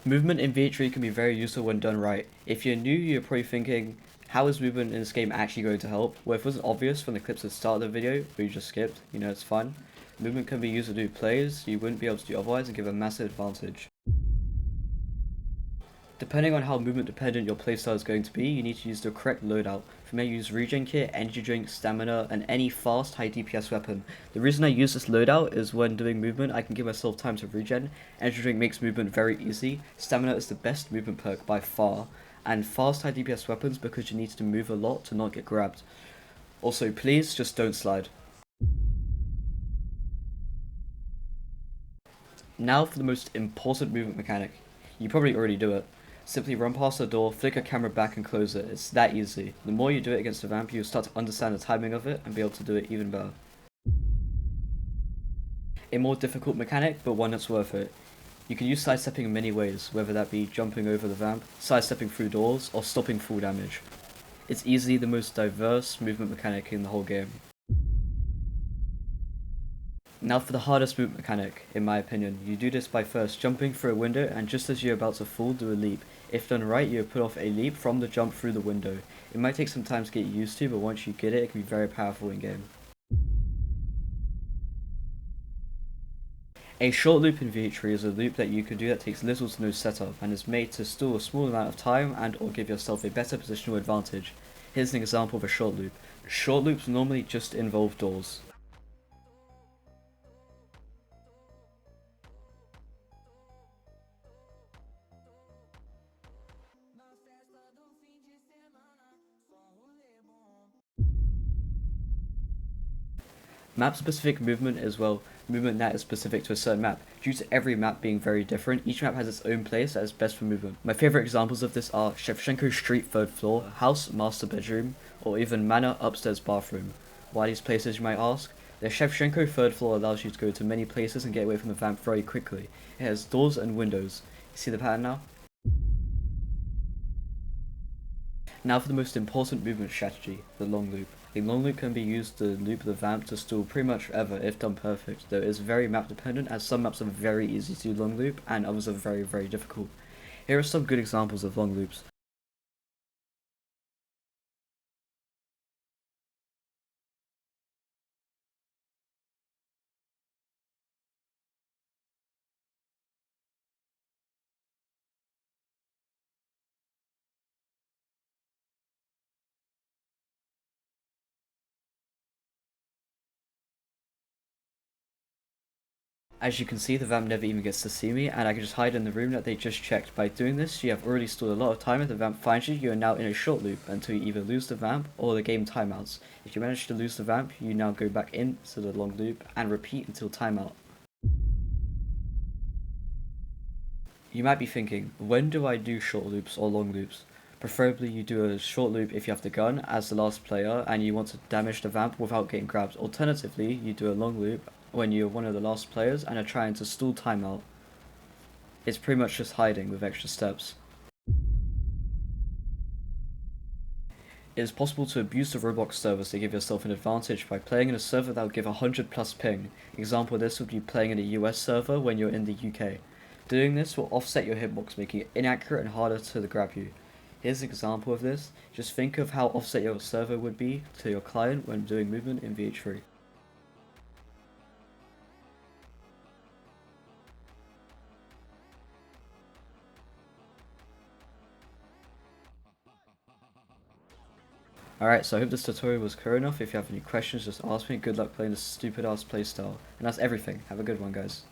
Movement in VH3 can be very useful when done right. If you're new, you're probably thinking, how is movement in this game actually going to help? Well, if it wasn't obvious from the clips at the start of the video, but you just skipped, you know it's fun. Movement can be used to do plays you wouldn't be able to do otherwise and give a massive advantage. Depending on how movement dependent your playstyle is going to be, you need to use the correct loadout. For me, I use regen kit, energy drink, stamina, and any fast high DPS weapon. The reason I use this loadout is when doing movement, I can give myself time to regen. Energy drink makes movement very easy. Stamina is the best movement perk by far. And fast high DPS weapons because you need to move a lot to not get grabbed. Also, please just don't slide. Now for the most important movement mechanic. You probably already do it. Simply run past the door, flick your camera back and close it. It's that easy. The more you do it against the vamp, you'll start to understand the timing of it and be able to do it even better. A more difficult mechanic, but one that's worth it. You can use sidestepping in many ways, whether that be jumping over the vamp, sidestepping through doors, or stopping full damage. It's easily the most diverse movement mechanic in the whole game. Now for the hardest movement mechanic, in my opinion. You do this by first jumping through a window and just as you're about to fall, do a leap. If done right, you put off a leap from the jump through the window. It might take some time to get used to, but once you get it, it can be very powerful in game. A short loop in VH3 is a loop that you can do that takes little to no setup and is made to store a small amount of time and or give yourself a better positional advantage. Here's an example of a short loop. Short loops normally just involve doors. Map-specific movement is, well, movement that is specific to a certain map. Due to every map being very different, each map has its own place that is best for movement. My favourite examples of this are Shevchenko Street 3rd floor, House Master Bedroom, or even Manor Upstairs Bathroom. Why these places, you might ask? The Shevchenko 3rd floor allows you to go to many places and get away from the vamp very quickly. It has doors and windows. You see the pattern now? Now for the most important movement strategy, the long loop. A long loop can be used to loop the vamp to stall pretty much forever if done perfect, though it is very map dependent as some maps are very easy to do long loop and others are very difficult. Here are some good examples of long loops. As you can see, the vamp never even gets to see me, and I can just hide in the room that they just checked. By doing this, you have already stalled a lot of time. If the vamp finds you, you are now in a short loop until you either lose the vamp or the game timeouts. If you manage to lose the vamp, you now go back into the long loop and repeat until timeout. You might be thinking, when do I do short loops or long loops? Preferably you do a short loop if you have the gun as the last player and you want to damage the vamp without getting grabbed. Alternatively, you do a long loop when you're one of the last players and are trying to stall timeout. It's pretty much just hiding with extra steps. It is possible to abuse the Roblox servers to give yourself an advantage by playing in a server that will give 100+ ping. Example of this would be playing in a US server when you're in the UK. Doing this will offset your hitbox, making it inaccurate and harder to grab you. Here's an example of this. Just think of how offset your server would be to your client when doing movement in VH3. Alright, so I hope this tutorial was clear enough. If you have any questions, just ask me. Good luck playing this stupid ass playstyle. And that's everything. Have a good one, guys.